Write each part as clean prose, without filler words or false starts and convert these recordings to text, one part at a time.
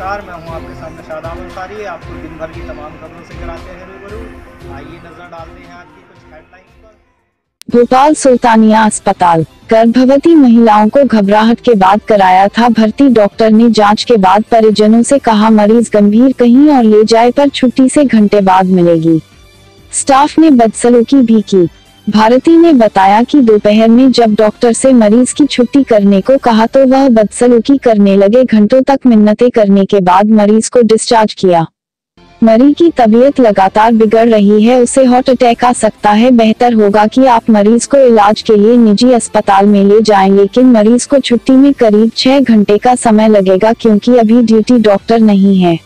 नमस्कार, मैं हूं आपके सामने शादाब अंसारी। आपको दिन भर की तमाम खबरों से कराते हैं रूबरू। आइए नजर डालते हैं आज की कुछ हेडलाइंस पर। भोपाल सुल्तानिया अस्पताल, गर्भवती महिलाओं को घबराहट के बाद कराया था भर्ती। डॉक्टर ने जांच के बाद परिजनों से कहा मरीज गंभीर, कहीं और ले जाए, पर छुट्टी से घंटे बाद मिलेगी। स्टाफ ने बदसलूकी भी की। भारती ने बताया कि दोपहर में जब डॉक्टर से मरीज की छुट्टी करने को कहा तो वह बदसलूकी करने लगे। घंटों तक मिन्नतें करने के बाद मरीज को डिस्चार्ज किया। मरीज की तबीयत लगातार बिगड़ रही है, उसे हार्ट अटैक आ सकता है। बेहतर होगा कि आप मरीज को इलाज के लिए निजी अस्पताल में ले जाएं, लेकिन मरीज को छुट्टी में करीब 6 घंटे का समय लगेगा क्योंकि अभी ड्यूटी डॉक्टर नहीं है।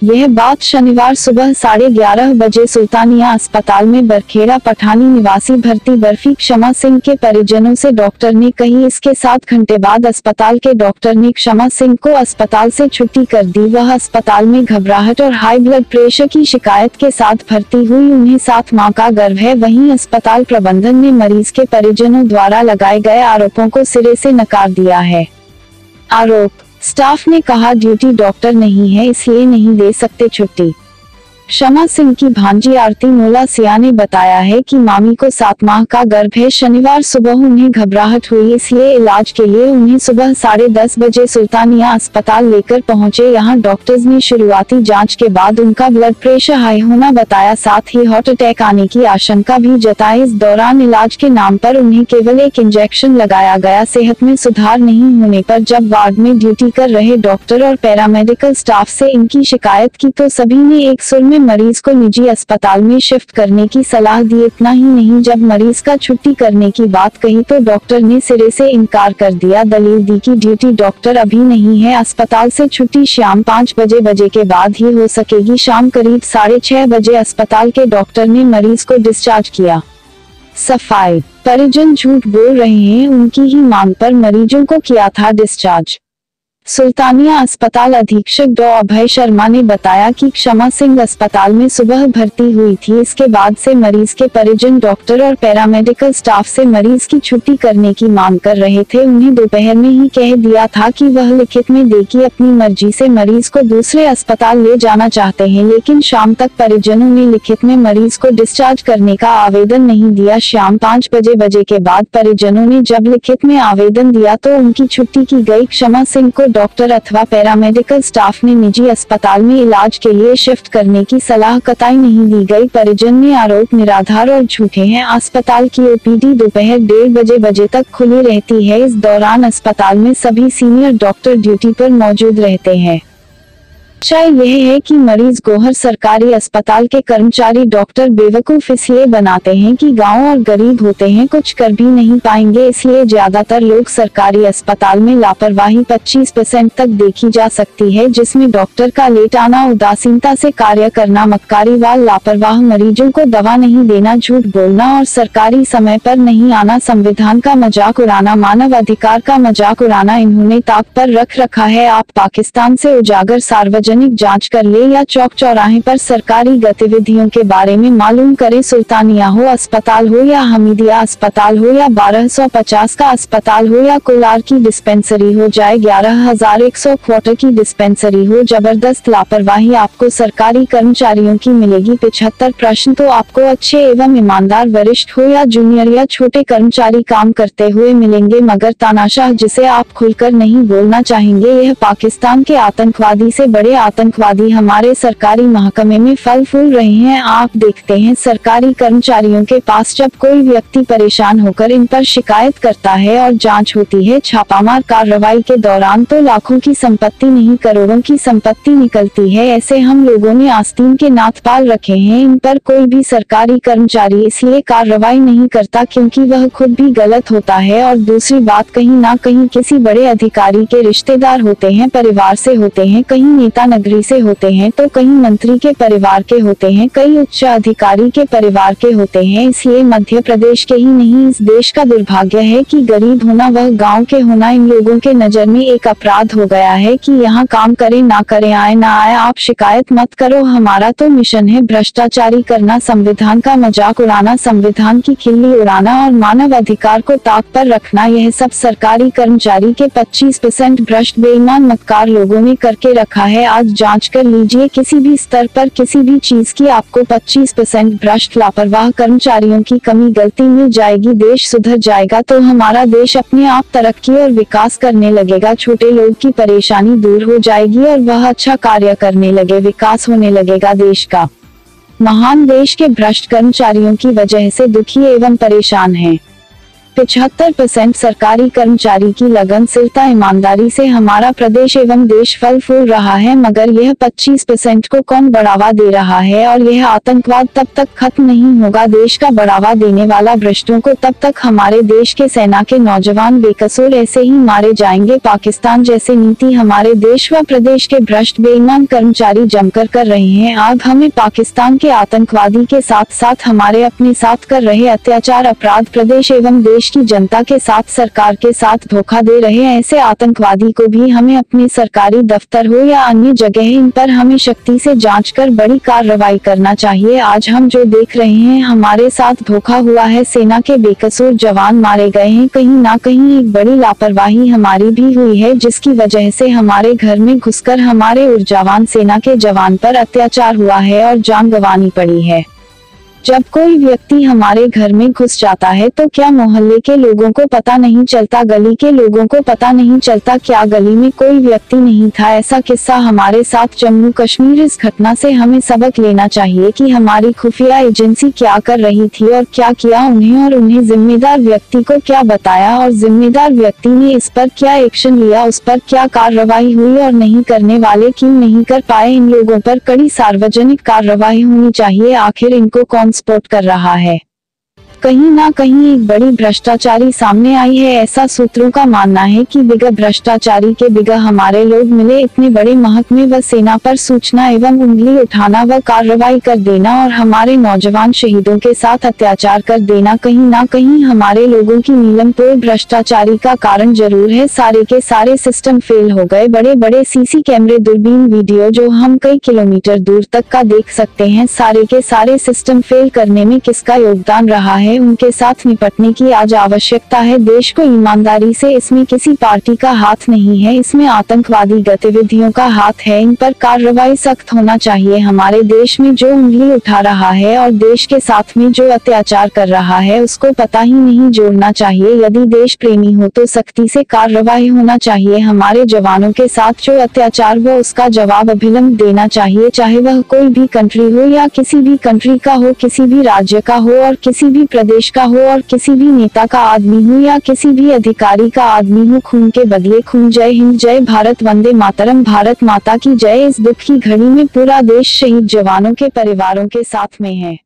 यह बात शनिवार सुबह 11:30 बजे सुल्तानिया अस्पताल में बरखेड़ा पठानी निवासी भर्ती बर्फी क्षमा सिंह के परिजनों से डॉक्टर ने कही। इसके 7 घंटे बाद अस्पताल के डॉक्टर ने क्षमा सिंह को अस्पताल से छुट्टी कर दी। वह अस्पताल में घबराहट और हाई ब्लड प्रेशर की शिकायत के साथ भर्ती हुई। उन्हें 7 माह का गर्भ है। वहीं अस्पताल प्रबंधन ने मरीज के परिजनों द्वारा लगाए गए आरोपों को सिरे से नकार दिया है। आरोप, स्टाफ ने कहा ड्यूटी डॉक्टर नहीं है इसलिए नहीं दे सकते छुट्टी। क्षमा सिंह की भांजी आरती मोलासिया ने बताया है कि मामी को 7 माह का गर्भ है। शनिवार सुबह उन्हें घबराहट हुई, इसलिए इलाज के लिए उन्हें सुबह 10:30 बजे सुल्तानिया अस्पताल लेकर पहुंचे। यहां डॉक्टर्स ने शुरुआती जांच के बाद उनका ब्लड प्रेशर हाई होना बताया, साथ ही हार्ट अटैक आने की आशंका भी जताई। इस दौरान इलाज के नाम पर उन्हें केवल एक इंजेक्शन लगाया गया। सेहत में सुधार नहीं होने पर जब वार्ड में ड्यूटी कर रहे डॉक्टर और पैरामेडिकल स्टाफ से इनकी शिकायत की तो सभी ने एक सुर में मरीज को निजी अस्पताल में शिफ्ट करने की सलाह दी। इतना ही नहीं, जब मरीज का छुट्टी करने की बात कही तो डॉक्टर ने सिरे से इनकार कर दिया। दलील दी कि ड्यूटी डॉक्टर अभी नहीं है। अस्पताल से छुट्टी शाम 5 बजे के बाद ही हो सकेगी। शाम करीब 6:30 बजे अस्पताल के डॉक्टर ने मरीज को डिस्चार्ज किया। सफाई, परिजन झूठ बोल रहे हैं, उनकी ही मांग पर मरीजों को किया था डिस्चार्ज। सुल्तानिया अस्पताल अधीक्षक डॉ अभय शर्मा ने बताया कि क्षमा सिंह अस्पताल में सुबह भर्ती हुई थी। इसके बाद से मरीज के परिजन डॉक्टर और पैरामेडिकल स्टाफ से मरीज की छुट्टी करने की मांग कर रहे थे। उन्हें दोपहर में ही कह दिया था कि वह लिखित में दे कि अपनी मर्जी से मरीज को दूसरे अस्पताल ले जाना चाहते हैं, लेकिन शाम तक परिजनों ने लिखित में मरीज को डिस्चार्ज करने का आवेदन नहीं दिया। शाम 5 बजे के बाद परिजनों ने जब लिखित में आवेदन दिया तो उनकी छुट्टी की गई। क्षमा सिंह को डॉक्टर अथवा पैरामेडिकल स्टाफ ने निजी अस्पताल में इलाज के लिए शिफ्ट करने की सलाह कतई नहीं दी गई। परिजन ने आरोप निराधार और झूठे हैं। अस्पताल की ओपीडी दोपहर 1:30 बजे तक खुली रहती है। इस दौरान अस्पताल में सभी सीनियर डॉक्टर ड्यूटी पर मौजूद रहते हैं। सच्चाई यह है कि मरीज गोहर सरकारी अस्पताल के कर्मचारी डॉक्टर बेवकूफ इसलिए बनाते हैं कि गांव और गरीब होते हैं, कुछ कर भी नहीं पाएंगे। इसलिए ज्यादातर लोग सरकारी अस्पताल में लापरवाही 25% तक देखी जा सकती है, जिसमें डॉक्टर का लेट आना, उदासीनता से कार्य करना, मक्कारी व लापरवाह मरीजों को दवा नहीं देना, झूठ बोलना और सरकारी समय पर नहीं आना, संविधान का मजाक उड़ाना, मानव अधिकार का मजाक उड़ाना इन्होंने ताक पर रख रखा है। आप पाकिस्तान से उजागर सार्वजनिक जांच कर ले या चौक चौराहे पर सरकारी गतिविधियों के बारे में मालूम करें। सुल्तानिया हो अस्पताल हो या हमीदिया अस्पताल हो या 1250 का अस्पताल हो या कोलार की डिस्पेंसरी हो, चाहे 11,100 क्वार्टर की डिस्पेंसरी हो, जबरदस्त लापरवाही आपको सरकारी कर्मचारियों की मिलेगी। 75 प्रश्न तो आपको अच्छे एवं ईमानदार वरिष्ठ हो या जूनियर या छोटे कर्मचारी काम करते हुए मिलेंगे, मगर तानाशाह जिसे आप खुलकर नहीं बोलना चाहेंगे, यह पाकिस्तान के आतंकवादी से बड़े आतंकवादी हमारे सरकारी महकमे में फल फूल रहे हैं। आप देखते हैं सरकारी कर्मचारियों के पास जब कोई व्यक्ति परेशान होकर इन पर शिकायत करता है और जांच होती है छापामार कार्रवाई के दौरान, तो लाखों की संपत्ति नहीं करोड़ों की संपत्ति निकलती है। ऐसे हम लोगों ने आस्तीन के नाथ पाल रखे हैं। इन पर कोई भी सरकारी कर्मचारी इसलिए कार्रवाई नहीं करता क्योंकि वह खुद भी गलत होता है, और दूसरी बात कहीं ना कहीं किसी बड़े अधिकारी के रिश्तेदार होते हैं, परिवार से होते हैं, कहीं नेता नेता नगरी से होते हैं तो कई मंत्री के परिवार के होते हैं, कई उच्च अधिकारी के परिवार के होते हैं। इसलिए मध्य प्रदेश के ही नहीं इस देश का दुर्भाग्य है कि गरीब होना व गांव के होना इन लोगों के नजर में एक अपराध हो गया है कि यहाँ काम करे ना करे, आए ना आए, आप शिकायत मत करो। हमारा तो मिशन है भ्रष्टाचारी करना, संविधान का मजाक उड़ाना, संविधान की खिल्ली उड़ाना और मानव अधिकार को ताक पर रखना। यह सब सरकारी कर्मचारी के 25% भ्रष्ट बेईमान मक्कार लोगों ने करके रखा है। आज जांच कर लीजिए, किसी भी स्तर पर किसी भी चीज की आपको 25% भ्रष्ट लापरवाह कर्मचारियों की कमी गलती मिल जाएगी, देश सुधर जाएगा। तो हमारा देश अपने आप तरक्की और विकास करने लगेगा, छोटे लोग की परेशानी दूर हो जाएगी और वह अच्छा कार्य करने लगे, विकास होने लगेगा देश का। महान देश के भ्रष्ट कर्मचारियों की वजह से दुखी एवं परेशान हैं। 75% सरकारी कर्मचारी की लगनशीलता ईमानदारी से हमारा प्रदेश एवं देश फल फूल रहा है, मगर यह 25% को कौन बढ़ावा दे रहा है? और यह आतंकवाद तब तक खत्म नहीं होगा, देश का बढ़ावा देने वाला भ्रष्टों को, तब तक हमारे देश के सेना के नौजवान बेकसूर ऐसे ही मारे जाएंगे। पाकिस्तान जैसे नीति हमारे देश व प्रदेश के भ्रष्ट बेईमान कर्मचारी जमकर कर रहे हैं। अब हमें पाकिस्तान के आतंकवादी के साथ साथ हमारे अपने साथ कर रहे अत्याचार अपराध, प्रदेश एवं देश की जनता के साथ, सरकार के साथ धोखा दे रहे हैं, ऐसे आतंकवादी को भी हमें अपने सरकारी दफ्तर हो या अन्य जगह इन पर हमें सख्ती से जांच कर बड़ी कार्रवाई करना चाहिए। आज हम जो देख रहे हैं हमारे साथ धोखा हुआ है, सेना के बेकसूर जवान मारे गए हैं, कहीं ना कहीं एक बड़ी लापरवाही हमारी भी हुई है, जिसकी वजह से हमारे घर में घुसकर हमारे ऊर्जावान सेना के जवान पर अत्याचार हुआ है और जान गंवानी पड़ी है। जब कोई व्यक्ति हमारे घर में घुस जाता है तो क्या मोहल्ले के लोगों को पता नहीं चलता, गली के लोगों को पता नहीं चलता, क्या गली में कोई व्यक्ति नहीं था? ऐसा किस्सा हमारे साथ जम्मू कश्मीर। इस घटना से हमें सबक लेना चाहिए कि हमारी खुफिया एजेंसी क्या कर रही थी और क्या किया उन्हें, और उन्हें जिम्मेदार व्यक्ति को क्या बताया और जिम्मेदार व्यक्ति ने इस पर क्या एक्शन लिया, उस पर क्या कार्रवाई हुई और नहीं करने वाले क्यों नहीं कर पाए। इन लोगों पर कड़ी सार्वजनिक कार्रवाई होनी चाहिए। आखिर इनको कौन सपोर्ट कर रहा है? कहीं ना कहीं एक बड़ी भ्रष्टाचारी सामने आई है। ऐसा सूत्रों का मानना है कि बिगा भ्रष्टाचारी के बिगा हमारे लोग मिले, इतने बड़े महकमे व सेना पर सूचना एवं उंगली उठाना व कार्रवाई कर देना और हमारे नौजवान शहीदों के साथ अत्याचार कर देना कहीं ना कहीं हमारे लोगों की नीलमतोड़ भ्रष्टाचारी का कारण जरूर है। सारे के सारे सिस्टम फेल हो गए। बड़े बड़े सीसी कैमरे, दूरबीन, वीडियो जो हम कई किलोमीटर दूर तक का देख सकते हैं, सारे के सारे सिस्टम फेल करने में किसका योगदान रहा है? उनके साथ निपटने की आज आवश्यकता है देश को ईमानदारी से। इसमें किसी पार्टी का हाथ नहीं है, इसमें आतंकवादी गतिविधियों का हाथ है। इन पर कार्रवाई सख्त होना चाहिए। हमारे देश में जो उंगली उठा रहा है और देश के साथ में जो अत्याचार कर रहा है उसको पता ही नहीं जोड़ना चाहिए। यदि देश प्रेमी हो तो सख्ती से कार्रवाई होना चाहिए। हमारे जवानों के साथ जो अत्याचार हो उसका जवाब अभिलंब देना चाहिए, चाहे वह कोई भी कंट्री हो या किसी भी कंट्री का हो, किसी भी राज्य का हो और किसी भी प्रदेश का हो और किसी भी नेता का आदमी हो या किसी भी अधिकारी का आदमी हो। खून के बदले खून। जय हिंद, जय भारत, वंदे मातरम, भारत माता की जय। इस दुख की घड़ी में पूरा देश शहीद जवानों के परिवारों के साथ में है।